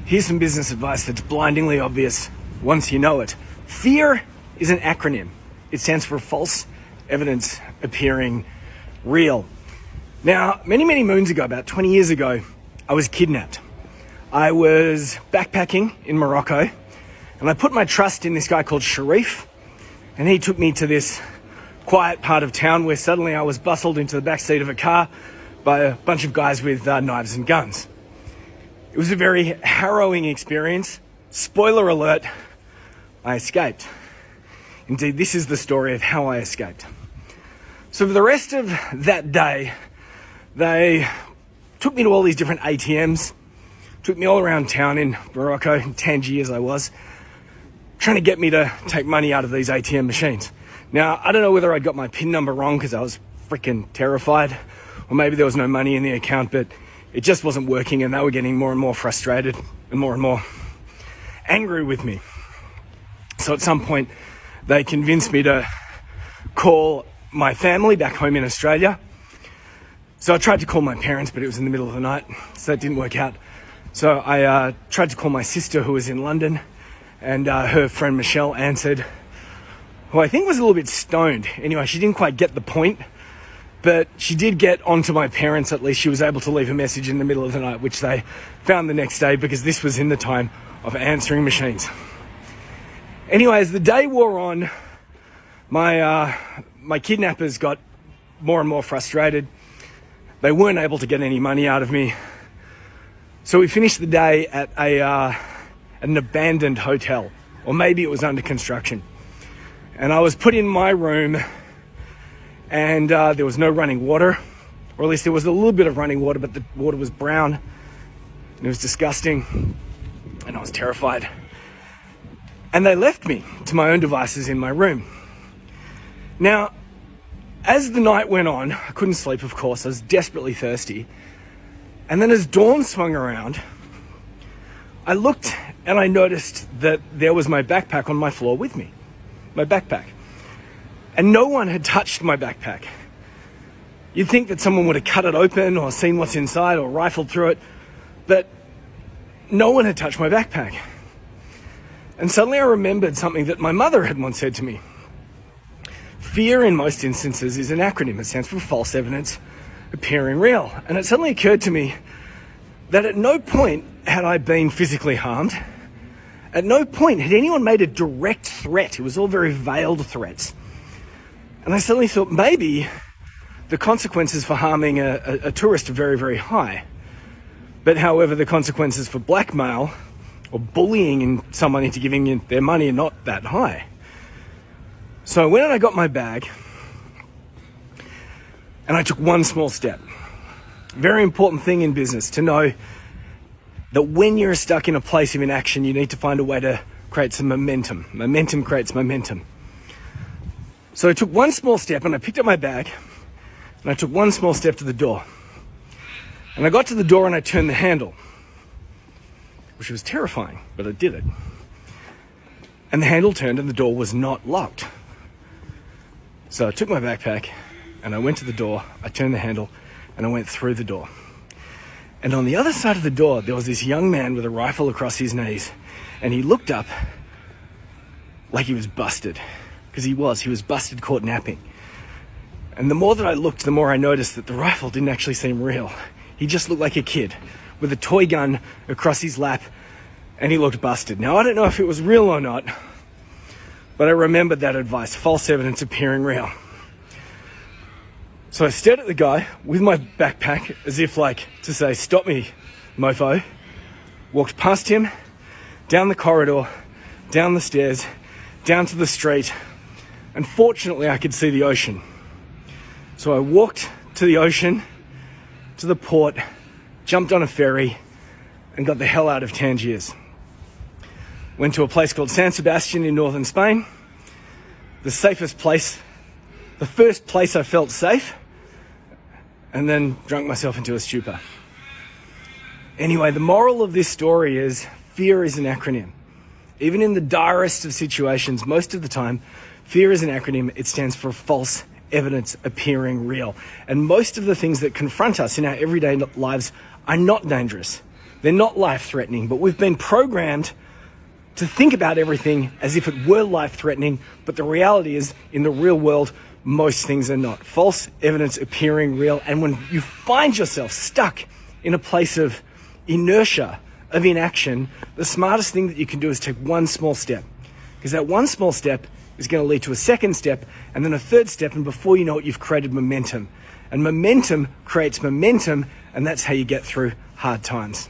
Here's some business advice that's blindingly obvious once you know it. FEAR is an acronym. It stands for false evidence appearing real. Now, many moons ago, about 20 years ago, I was kidnapped. I was backpacking in Morocco, and I put my trust in this guy called Sharif, and he took me to this quiet part of town where suddenly I was bustled into the backseat of a car by a bunch of guys with knives and guns. It was a very harrowing experience. Spoiler alert, I escaped. Indeed, this is the story of how I escaped. So for the rest of that day, they took me to all these different ATMs, took me all around town in Morocco, in Tangier as I was, trying to get me to take money out of these ATM machines. Now, I don't know whether I got my PIN number wrong because I was freaking terrified, or maybe there was no money in the account, but it just wasn't working, and they were getting more and more frustrated and more angry with me. So at some point, they convinced me to call my family back home in Australia. So I tried to call my parents, but it was in the middle of the night, so that didn't work out. So I tried to call my sister who was in London, and her friend Michelle answered, who I think was a little bit stoned. Anyway, she didn't quite get the point, but she did get onto my parents. At least she was able to leave a message in the middle of the night, which they found the next day because this was in the time of answering machines. Anyway, as the day wore on, my kidnappers got more and more frustrated. They weren't able to get any money out of me. So we finished the day at an abandoned hotel, or maybe it was under construction. And I was put in my room, and there was no running water, or at least there was a little bit of running water, but the water was brown, and it was disgusting, and I was terrified. And they left me to my own devices in my room. Now, as the night went on, I couldn't sleep, of course. I was desperately thirsty. And then as dawn swung around, I looked and I noticed that there was my backpack on my floor with me. My backpack. And no one had touched my backpack. You'd think that someone would have cut it open or seen what's inside or rifled through it, but no one had touched my backpack. And suddenly I remembered something that my mother had once said to me. FEAR, in most instances, is an acronym. It stands for false evidence appearing real. And it suddenly occurred to me that at no point had I been physically harmed. At no point had anyone made a direct threat. It was all very veiled threats. And I suddenly thought maybe the consequences for harming a tourist are very high. But however, the consequences for blackmail or bullying someone into giving you their money are not that high. So I went and I got my bag, and I took one small step. Very important thing in business to know that when you're stuck in a place of inaction, you need to find a way to create some momentum. Momentum creates momentum. So I took one small step and I picked up my bag and I took one small step to the door. And I got to the door and I turned the handle, which was terrifying, but I did it. And the handle turned and the door was not locked. So I took my backpack and I went to the door, I turned the handle and I went through the door. And on the other side of the door, there was this young man with a rifle across his knees, and he looked up like he was busted, because he was busted caught napping. And the more that I looked, the more I noticed that the rifle didn't actually seem real. He just looked like a kid with a toy gun across his lap, and he looked busted. Now, I don't know if it was real or not, but I remembered that advice, false evidence appearing real. So I stared at the guy with my backpack as if like to say, stop me, mofo. Walked past him, down the corridor, down the stairs, down to the street, and fortunately I could see the ocean. So I walked to the ocean, to the port, jumped on a ferry, and got the hell out of Tangiers. Went to a place called San Sebastian in northern Spain, the safest place, the first place I felt safe, and then drunk myself into a stupor. Anyway, the moral of this story is fear is an acronym. Even in the direst of situations, most of the time, fear is an acronym. It stands for false evidence appearing real. And most of the things that confront us in our everyday lives are not dangerous. They're not life-threatening, but we've been programmed to think about everything as if it were life-threatening, but the reality is, in the real world, most things are not. False evidence appearing real, and when you find yourself stuck in a place of inertia, of inaction, the smartest thing that you can do is take one small step. Because that one small step is going to lead to a second step, and then a third step, and before you know it, you've created momentum. And momentum creates momentum, and that's how you get through hard times.